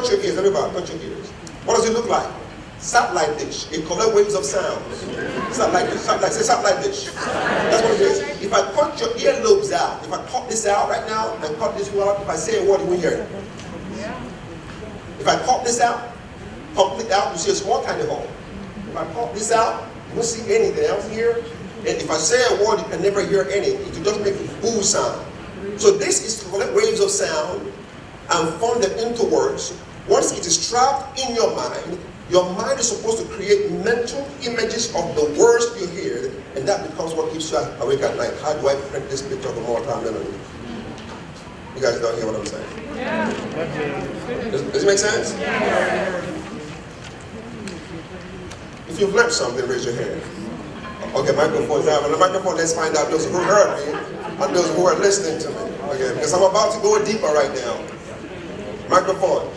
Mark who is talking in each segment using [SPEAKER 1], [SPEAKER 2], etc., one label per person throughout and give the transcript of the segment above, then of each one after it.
[SPEAKER 1] touch your ears, everybody, touch your ears. What does it look like? Satellite dish. It collects waves of sound. Satellite dish. Say satellite dish. That's what it is. If I cut your earlobes out, if I cut this out right now and cut this one out, if I say a word, you will hear it. If I cut this out, completely out, you see a small tiny hole. If I cut this out, you won't see anything else here. And if I say a word, you can never hear anything. It will just make a boo sound. So this is to collect waves of sound and form them into words. Once it is trapped in your mind is supposed to create mental images of the words you hear, and that becomes what keeps you awake at night. How do I print this picture of a mortal melody? You guys don't hear what I'm saying? Yeah. Does it make sense? Yeah. If you've learned something, raise your hand. Okay, microphone's out. On the microphone, let's find out those who heard me and those who are listening to me. Okay, because I'm about to go deeper right now. Microphone.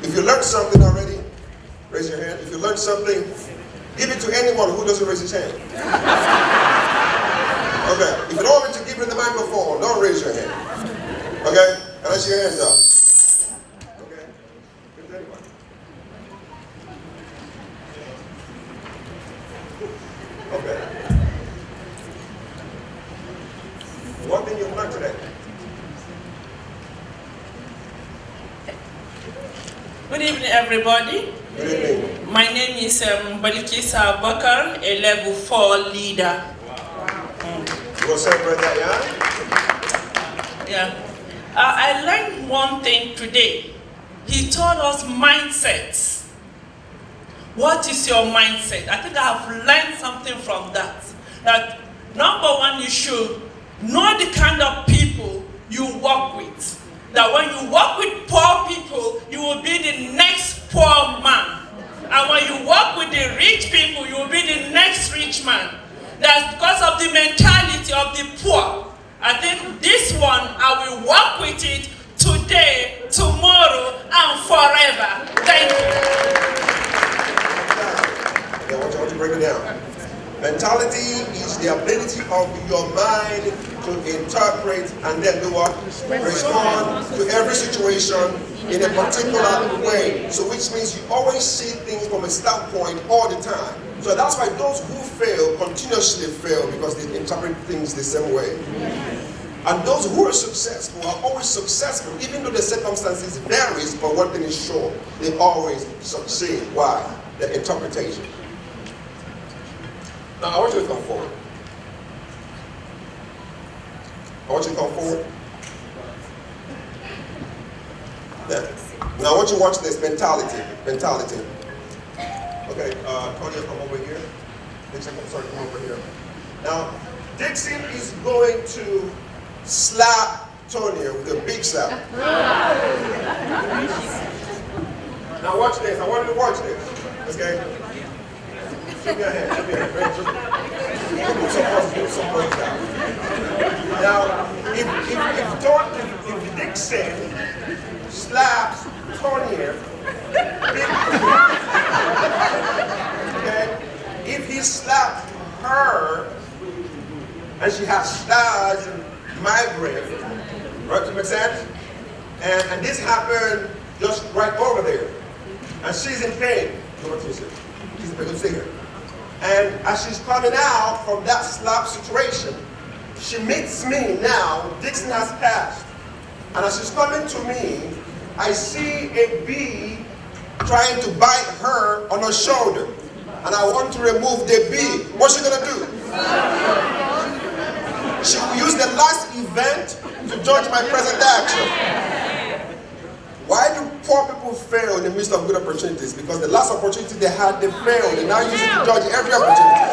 [SPEAKER 1] If you learned something already, raise your hand. If you learned something, give it to anyone who doesn't raise his hand. Okay, if you don't want me to give it the microphone, don't raise your hand. Okay, unless your hands up. Okay, give it to anyone. Okay. One thing you've learned today.
[SPEAKER 2] Good evening, everybody.
[SPEAKER 1] Good evening.
[SPEAKER 2] My name is Balikisa Bakar, a level 4 leader.
[SPEAKER 1] You want to celebrate that, yeah?
[SPEAKER 2] Yeah. I learned one thing today. He taught us mindsets. What is your mindset? I think I have learned something from that. That number one, you should know the kind of people you work with. That when you work with poor people, you will be the next poor man. And when you work with the rich people, you will be the next rich man. That's because of the mentality of the poor. I think this one, I will work with it today, tomorrow, and forever. Thank you.
[SPEAKER 1] Okay, I want you to break it down. Mentality is the ability of your mind to interpret and then do what? Respond to every situation in a particular way. So which means you always see things from a standpoint all the time. So that's why those who fail continuously fail, because they interpret things the same way. And those who are successful are always successful, even though the circumstances varies, but one thing is sure, they always succeed. Why? The interpretation. Now I want you to come forward. I want you to come forward. Now I want you to watch this mentality. Mentality. Okay, Tonya, come over here. Dixon, sorry, come over here. Now, Dixon is going to slap Tonya with a big slap. Now watch this. I want you to watch this. Okay? Give me a hand. Give me a hand. Do some work down. Now, if Dixon slaps Tonya, okay, if he slaps her and she has stars and migraine, right? To make sense? And this happened just right over there, and she's in pain. She's in pain. See her. And as she's coming out from that slap situation, she meets me now. Dixon has passed, and as she's coming to me, I see a bee trying to bite her on her shoulder, and I want to remove the bee. What's she gonna do? She will use the last event to judge my present action. Why do poor people fail in the midst of good opportunities? Because the last opportunity they had, they failed. They now use it to judge every opportunity.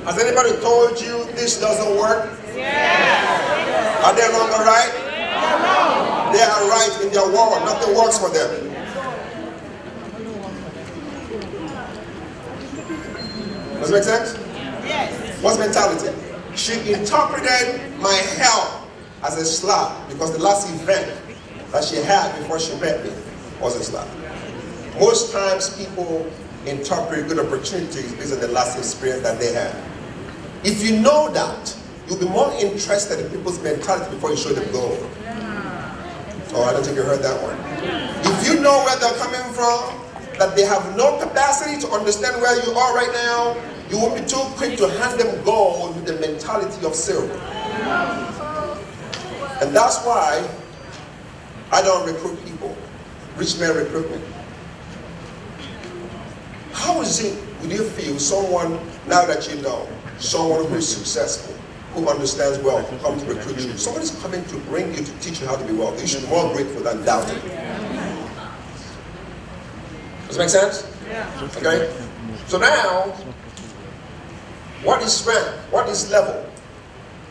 [SPEAKER 1] Has anybody told you this doesn't work? Yes. Are they wrong or right? They are right in their world. Nothing works for them. Does it make sense? Yes. What's mentality? She interpreted my health as a slap because the last event that she had before she met me was a slap. Most times people interpret good opportunities based on the last experience that they had. If you know that, you'll be more interested in people's mentality before you show them gold. Oh, I don't think you heard that one. If you know where they're coming from, that they have no capacity to understand where you are right now, you won't be too quick to hand them gold with the mentality of silver. And that's why I don't recruit people. Rich men recruit me. How is it, would you feel someone, now that you know, someone who is successful, who understands wealth, who comes to recruit you, someone is coming to bring you, to teach you how to be wealthy, you should be more grateful than doubting. Does it make sense? Yeah. Okay? So now, what is strength? What is level?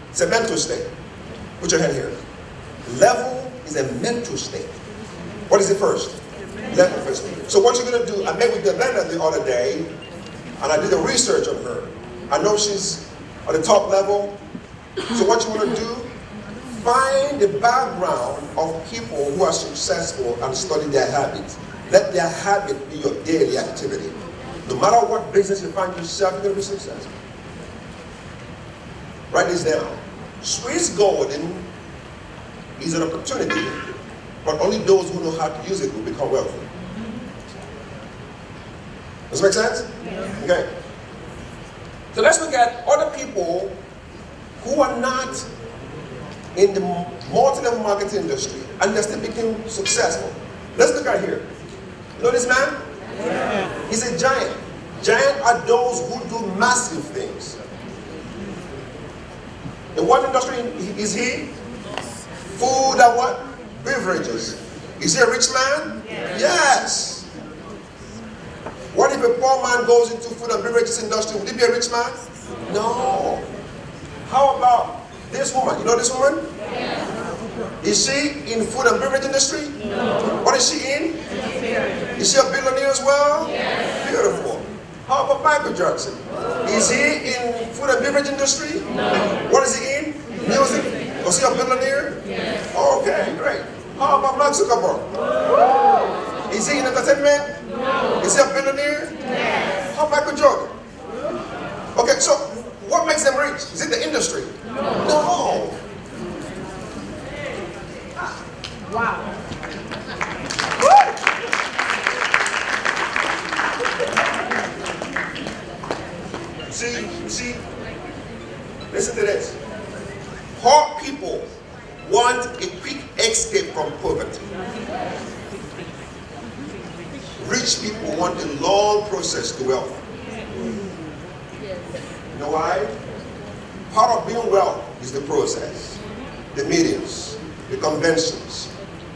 [SPEAKER 1] It's a mental state. Put your hand here. Level is a mental state. What is it first? Level first. So what you're going to do, I met with Yolanda the other day, and I did the research on her. I know she's at the top level. So what you want to do, find the background of people who are successful and study their habits. Let their habit be your daily activity. No matter what business you find yourself, you're going to be successful. Write this down. Swiss golden is an opportunity, but only those who know how to use it will become wealthy. Does that make sense? Yeah. Okay. So let's look at other people who are not in the multi-level marketing industry and they're still becoming successful. Let's look at here. You know this man? Yeah. He's a giant. Giant are those who do massive things. In what industry is he? Food and what? Beverages. Is he a rich man? Yeah. Yes. What if a poor man goes into food and beverages industry? Would he be a rich man? No. How about this woman? You know this woman? Yeah. Is she in food and beverage industry? No. What is she in? Is she a billionaire as well? Yes. Beautiful. How about Michael Jackson? Is he in food and beverage industry? No. What is he in? Music. Was he a billionaire? Yes. Okay, great. How about Mark Zuckerberg? Is he in entertainment? No. Is he a billionaire? Yes. How about Michael Jordan? Okay, so what makes them rich? Is it the industry? No.
[SPEAKER 3] Wow.
[SPEAKER 1] See, listen to this. Poor people want a quick escape from poverty. Rich people want a long process to wealth. You know why? Part of being wealthy is the process, the meetings, the conventions,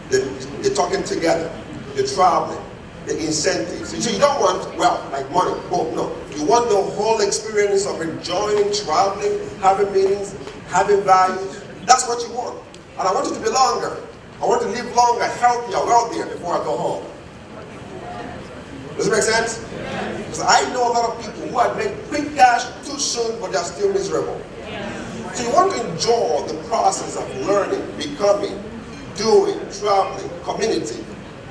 [SPEAKER 1] the talking together, the traveling, the incentives. So you don't want wealth like money. Oh, no. You want the whole experience of enjoying, traveling, having meetings, having values. That's what you want. And I want you to be longer. I want to live longer, healthier, wealthier before I go home. Does it make sense? Because I know a lot of people who have made quick cash too soon, but they're still miserable. So you want to enjoy the process of learning, becoming, doing, traveling, community.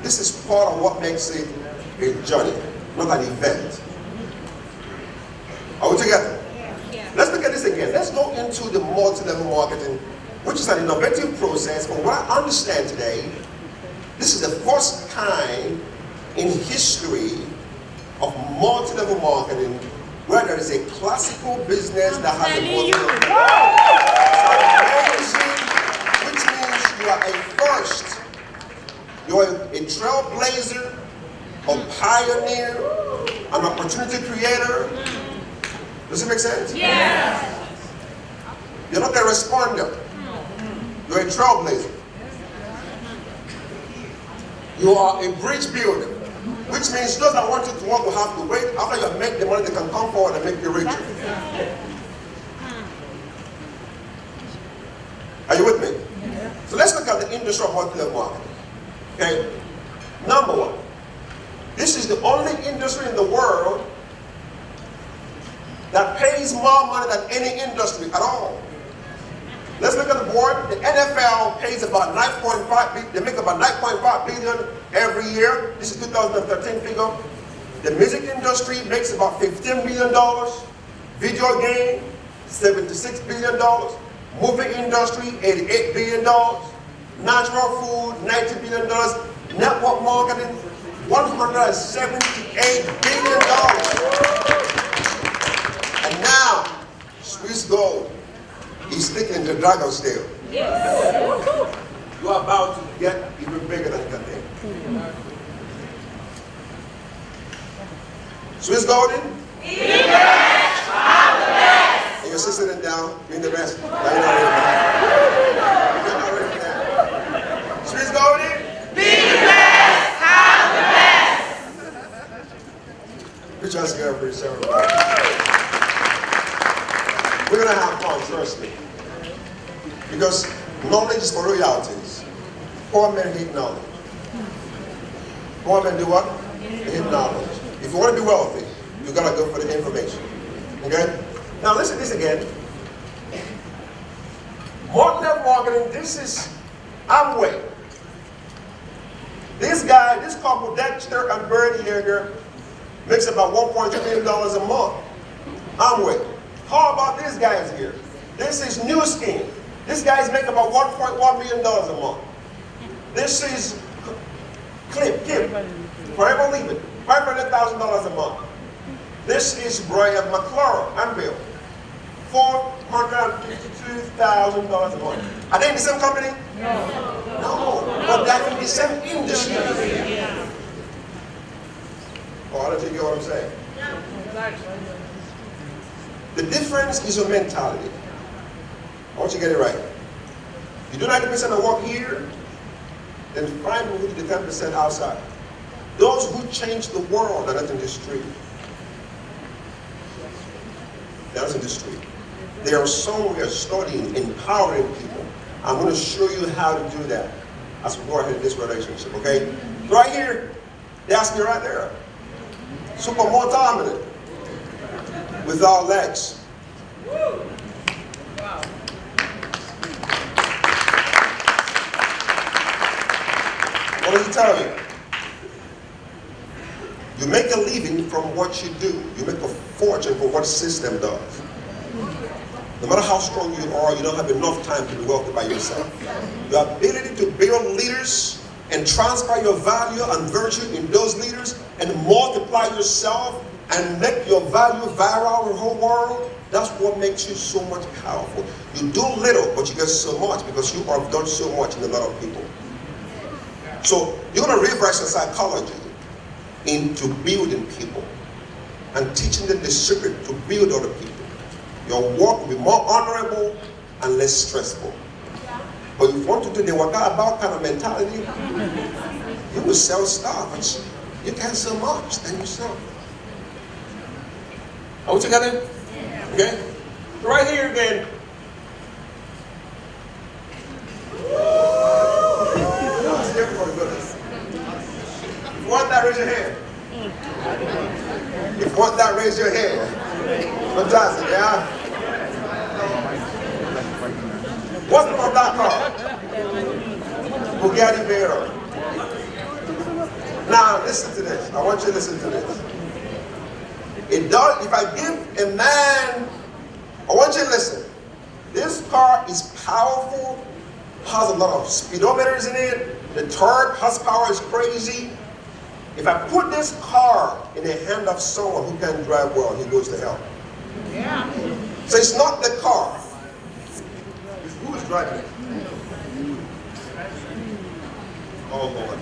[SPEAKER 1] This is part of what makes it a journey, not an event. Are we together? Let's look at this again. Let's go into the multi-level marketing, which is an innovative process. But what I understand today, this is the first kind in history of multi-level marketing where there is a classical business that has a multi-level marketing, which means you are a first, you are a trailblazer, a pioneer, an opportunity creator. Does it make sense? Yes. You're not a responder. You're a trailblazer. You are a bridge builder, which means those that want you to work will have to wait. After you have made the money, they can come forward and make you richer. Are you with me? So let's look at the industry of multi-level marketing. Okay. Number one, this is the only industry in the world that pays more money than any industry at all. Let's look at the board. The NFL pays about 9.5 billion. They make about 9.5 billion every year. This is 2013 figure. The music industry makes about $15 billion. Video game, $76 billion. Movie industry, $88 billion. Natural food, $90 billion. Network marketing, $178 billion. And now, Swiss Gold is sticking to dragon still.
[SPEAKER 3] Yes.
[SPEAKER 1] You are about to get even bigger than that thing. Swiss Golden?
[SPEAKER 3] Be the best, have the best.
[SPEAKER 1] And you're sitting down, being the best. Now you're not ready for that. Swiss Golden?
[SPEAKER 3] Be the best, have the best.
[SPEAKER 1] Put your hands together for yourself. We're going to have fun, trust me. Because knowledge is for royalties. Poor men hate knowledge. Poor men do what? They hate knowledge. If you want to be wealthy, you got to go for the information. Okay? Now listen to this again. Network marketing, this is Amway. This guy, this couple, Dexter and Bernie Yeager, makes about $1.2 million a month. Amway. How about these guys here? This is New Scheme. These guys make about $1.1 million a month. This is Clip, Forever Living, $500,000 a month. This is Brian McClure, Anvil, $452,000 a month. Are they in the same company? No, but they're in the same industry. Oh, I don't think you know what I'm saying. The difference is your mentality. I want you to get it right. You do 90% of work here, then find who do the 10% outside. Those who change the world are not in the street. They're not in the street. They are somewhere studying, empowering people. I'm going to show you how to do that as we go ahead in this relationship, okay? Right here, they ask me right there. Super multi-dominant without legs.
[SPEAKER 3] Wow.
[SPEAKER 1] What does he tell you? You make a living from what you do. You make a fortune from what the system does. No matter how strong you are, you don't have enough time to be wealthy by yourself. Your ability to build leaders and transfer your value and virtue in those leaders and multiply yourself and make your value viral in the whole world, that's what makes you so much powerful. You do little, but you get so much because you have done so much in a lot of people. So you're going to reverse your psychology into building people and teaching them the secret to build other people. Your work will be more honorable and less stressful. But if you want to do the about kind of mentality, you will sell stuff, but you can't sell much than yourself. Are we together? Okay? Right here again. If you want that, raise your hand. If you want that, raise your hand. Fantastic, yeah? What's the name of that car? Bugatti Veyron. Now, listen to this. I want you to listen to this. It does, if I give a man, I want you to listen. This car is powerful, has a lot of speedometers in it. The torque horsepower is crazy. If I put this car in the hand of someone who can drive well, he goes to hell.
[SPEAKER 3] Yeah.
[SPEAKER 1] So it's not the car. It's who is driving it. Oh Lord.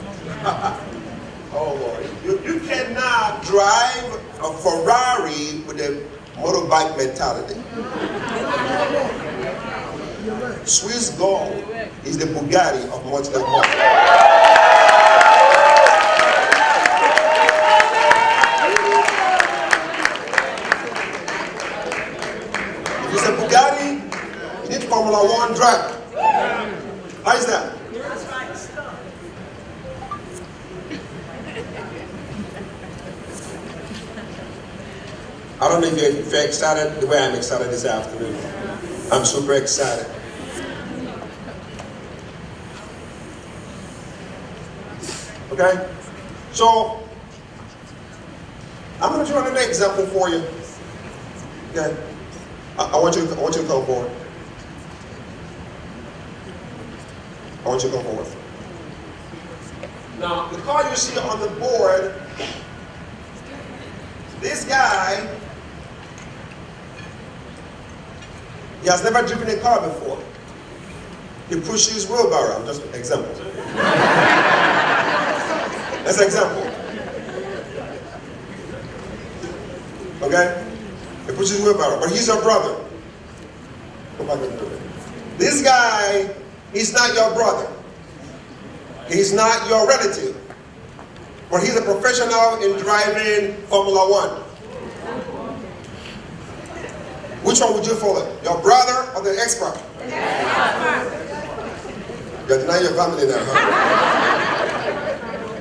[SPEAKER 1] Oh Lord. You cannot drive a Ferrari with a motorbike mentality. Swiss Gold is the Bugatti of multi-level marketing. If it's a Bugatti, you need Formula 1 driver. How is that? I don't know if you're excited the way I'm excited this afternoon. I'm super excited. Okay? So, I'm going to draw an example for you. Okay? I want you to come forward. I want you to come forward. Now, the car you see on the board, this guy, he has never driven a car before. He pushes wheelbarrow. Just an example. That's an example. Okay? He pushes wheelbarrow, but he's your brother. This guy is not your brother. He's not your relative. But he's a professional in driving Formula One. Which one would you follow? Your brother or the expert? You're denying your family now, huh?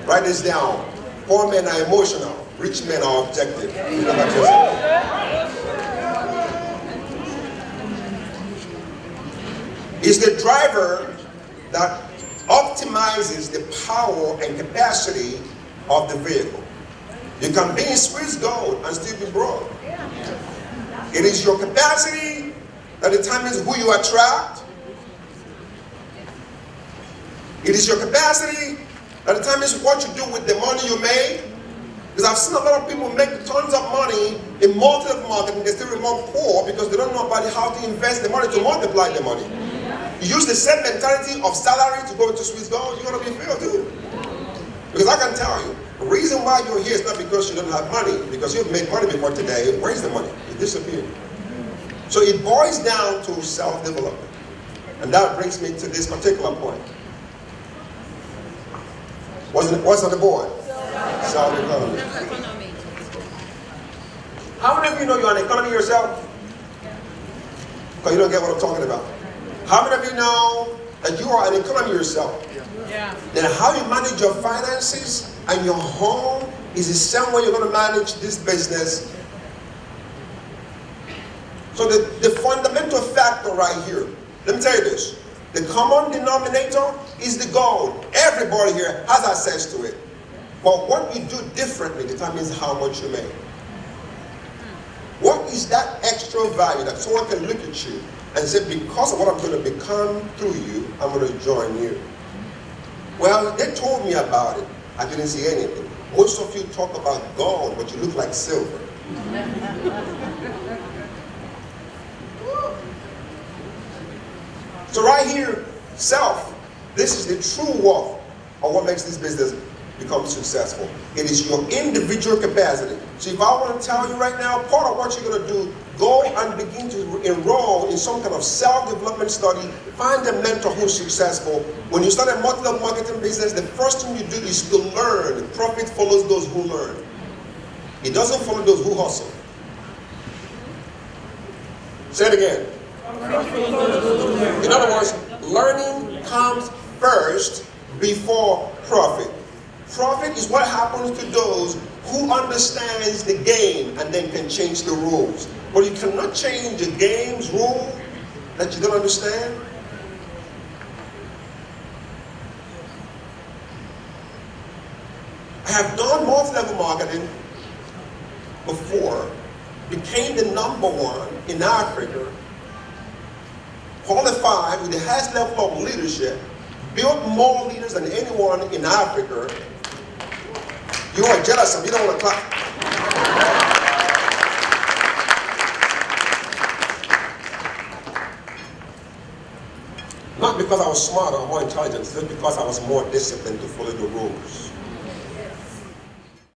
[SPEAKER 1] Write this down. Poor men are emotional. Rich men are objective. It's the driver that optimizes the power and capacity of the vehicle. You can be in Swiss gold and still be broke. It is your capacity that determines who you attract. It is your capacity that determines what you do with the money you make. Because I've seen a lot of people make tons of money in multi-level marketing, they still remain poor because they don't know about how to invest the money to multiply the money. You use the same mentality of salary to go into Swiss gold, you're going to be failed too. Because I can tell you, the reason why you're here is not because you don't have money, because you've made money before today. Where's the money? It disappeared. So it boils down to self-development. And that brings me to this particular point. What's on the board? Self-development. How many of you know you're an economy yourself? Because you don't get what I'm talking about. How many of you know that you are an economy yourself? Yeah. Then how you manage your finances and your home is the same way you're going to manage this business. So the fundamental factor right here, let me tell you this. The common denominator is the gold. Everybody here has access to it. But what you do differently determines how much you make. What is that extra value that someone can look at you and say, because of what I'm going to become through you, I'm going to join you? Well, they told me about it. I didn't see anything. Most of you talk about gold, but you look like silver. So right here, self. This is the true worth of what makes this business become successful. It is your individual capacity. So if I want to tell you right now, part of what you're going to do, go and begin to enroll in some kind of self-development study. Find a mentor who's successful. When you start a multi-level marketing business, the first thing you do is to learn. Profit follows those who learn. It doesn't follow those who hustle. Say it again. In other words, learning comes first before profit. Profit is what happens to those who understands the game and then can change the rules. But you cannot change a game's rule that you don't understand. I have done multi-level marketing before, became the #1 in Africa, qualified with the highest level of leadership, built more leaders than anyone in Africa. You are jealous of me, you don't want to clap. Not because I was smarter or more intelligent, just because I was more disciplined to follow the rules.